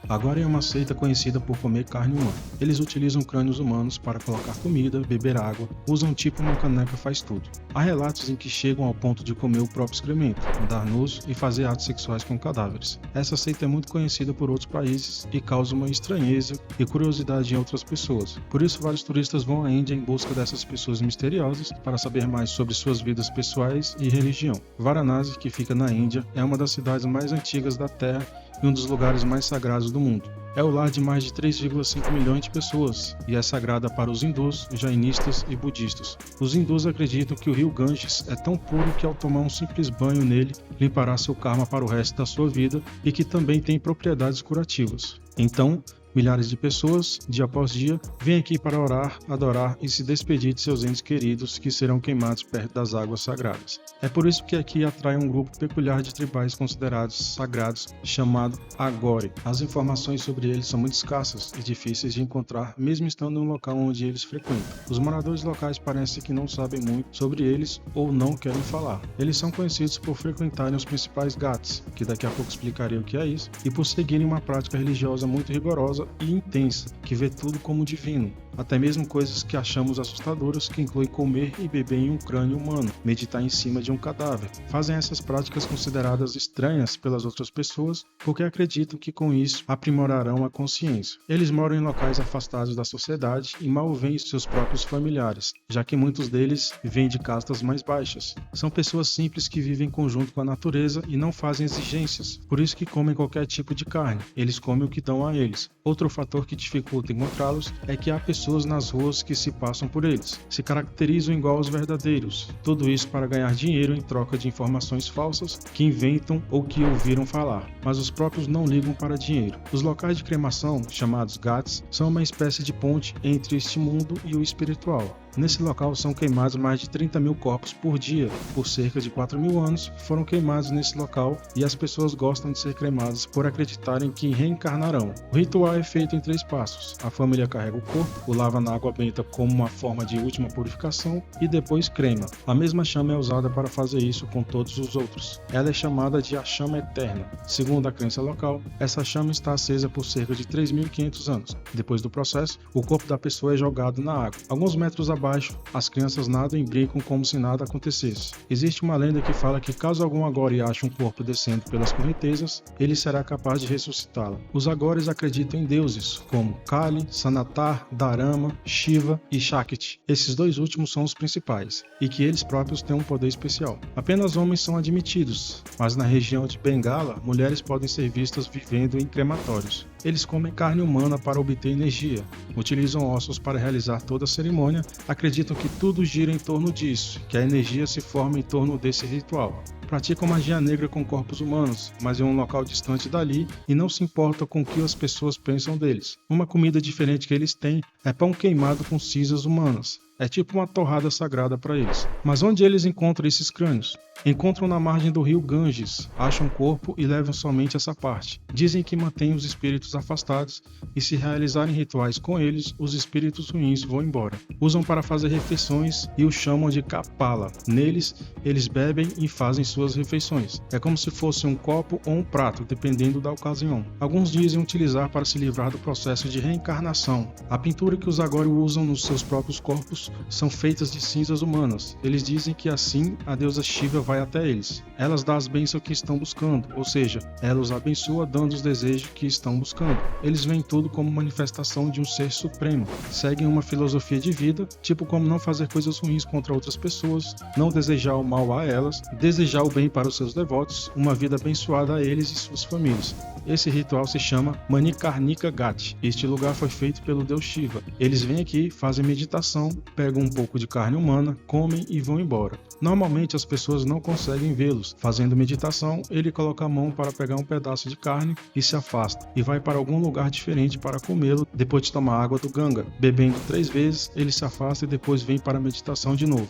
Agora é uma seita conhecida por comer carne humana. Eles utilizam crânios humanos para colocar comida, beber água, usam tipo uma caneca faz tudo. Há relatos em que chegam ao ponto de comer o próprio excremento, andar nus e fazer atos sexuais com cadáveres. Essa seita é muito conhecida por outros países e causa uma estranheza e curiosidade em outras pessoas. Por isso, vários turistas vão à Índia em busca dessas pessoas misteriosas para saber mais sobre suas vidas pessoais e religião. Varanasi, que fica na Índia, é uma das cidades mais antigas da Terra e um dos lugares mais sagrados do mundo. É o lar de mais de 3,5 milhões de pessoas e é sagrada para os hindus, jainistas e budistas. Os hindus acreditam que o rio Ganges é tão puro que ao tomar um simples banho nele, limpará seu karma para o resto da sua vida e que também tem propriedades curativas. Então, milhares de pessoas, dia após dia, vêm aqui para orar, adorar e se despedir de seus entes queridos que serão queimados perto das águas sagradas. É por isso que aqui atrai um grupo peculiar de tribais considerados sagrados, chamado Agore. As informações sobre eles são muito escassas e difíceis de encontrar, mesmo estando no local onde eles frequentam. Os moradores locais parecem que não sabem muito sobre eles ou não querem falar. Eles são conhecidos por frequentarem os principais ghats, que daqui a pouco explicarei o que é isso, e por seguirem uma prática religiosa muito rigorosa e intensa, que vê tudo como divino, até mesmo coisas que achamos assustadoras, que incluem comer e beber em um crânio humano, meditar em cima de um cadáver. Fazem essas práticas consideradas estranhas pelas outras pessoas, porque acreditam que com isso aprimorarão a consciência. Eles moram em locais afastados da sociedade e mal veem seus próprios familiares, já que muitos deles vêm de castas mais baixas. São pessoas simples que vivem em conjunto com a natureza e não fazem exigências, por isso que comem qualquer tipo de carne. Eles comem o que dão a eles. Outro fator que dificulta encontrá-los é que há pessoas nas ruas que se passam por eles, se caracterizam igual aos verdadeiros. Tudo isso para ganhar dinheiro em troca de informações falsas que inventam ou que ouviram falar, mas os próprios não ligam para dinheiro. Os locais de cremação, chamados ghats, são uma espécie de ponte entre este mundo e o espiritual. Nesse local são queimados mais de 30 mil corpos por dia. Por cerca de 4 mil anos foram queimados nesse local e as pessoas gostam de ser cremadas por acreditarem que reencarnarão. O ritual é feito em 3 passos. A família carrega o corpo, o lava na água benta como uma forma de última purificação e depois crema. A mesma chama é usada para fazer isso com todos os outros. Ela é chamada de a chama eterna. Segundo a crença local, essa chama está acesa por cerca de 3.500 anos. Depois do processo, o corpo da pessoa é jogado na água. Alguns metros abaixo, as crianças nadam e brincam como se nada acontecesse. Existe uma lenda que fala que caso algum Agore ache um corpo descendo pelas correntezas, ele será capaz de ressuscitá-lo. Os Agores acreditam em deuses, como Kali, Sanatar, Dharma, Shiva e Shakti. Esses 2 últimos são os principais, e que eles próprios têm um poder especial. Apenas homens são admitidos, mas na região de Bengala, mulheres podem ser vistas vivendo em crematórios. Eles comem carne humana para obter energia, utilizam ossos para realizar toda a cerimônia, acreditam que tudo gira em torno disso, que a energia se forma em torno desse ritual. Praticam magia negra com corpos humanos, mas em um local distante dali e não se importam com o que as pessoas pensam deles. Uma comida diferente que eles têm é pão queimado com cinzas humanas. É tipo uma torrada sagrada para eles. Mas onde eles encontram esses crânios? Encontram na margem do rio Ganges, acham o corpo e levam somente essa parte. Dizem que mantêm os espíritos afastados e se realizarem rituais com eles, os espíritos ruins vão embora. Usam para fazer refeições e o chamam de kapala. Neles, eles bebem e fazem suas refeições. É como se fosse um copo ou um prato, dependendo da ocasião. Alguns dizem utilizar para se livrar do processo de reencarnação. A pintura que os Agore usam nos seus próprios corpos são feitas de cinzas humanas. Eles dizem que assim a deusa Shiva vai até eles. Elas dão as bênçãos que estão buscando, ou seja, ela os abençoa dando os desejos que estão buscando. Eles veem tudo como manifestação de um ser supremo. Seguem uma filosofia de vida, tipo como não fazer coisas ruins contra outras pessoas, não desejar o mal a elas, desejar o bem para os seus devotos, uma vida abençoada a eles e suas famílias. Esse ritual se chama Manikarnika Ghat. Este lugar foi feito pelo deus Shiva. Eles vêm aqui, fazem meditação, pegam um pouco de carne humana, comem e vão embora. Normalmente as pessoas não conseguem vê-los. Fazendo meditação, ele coloca a mão para pegar um pedaço de carne e se afasta, e vai para algum lugar diferente para comê-lo depois de tomar água do Ganga. Bebendo 3 vezes, ele se afasta e depois vem para a meditação de novo.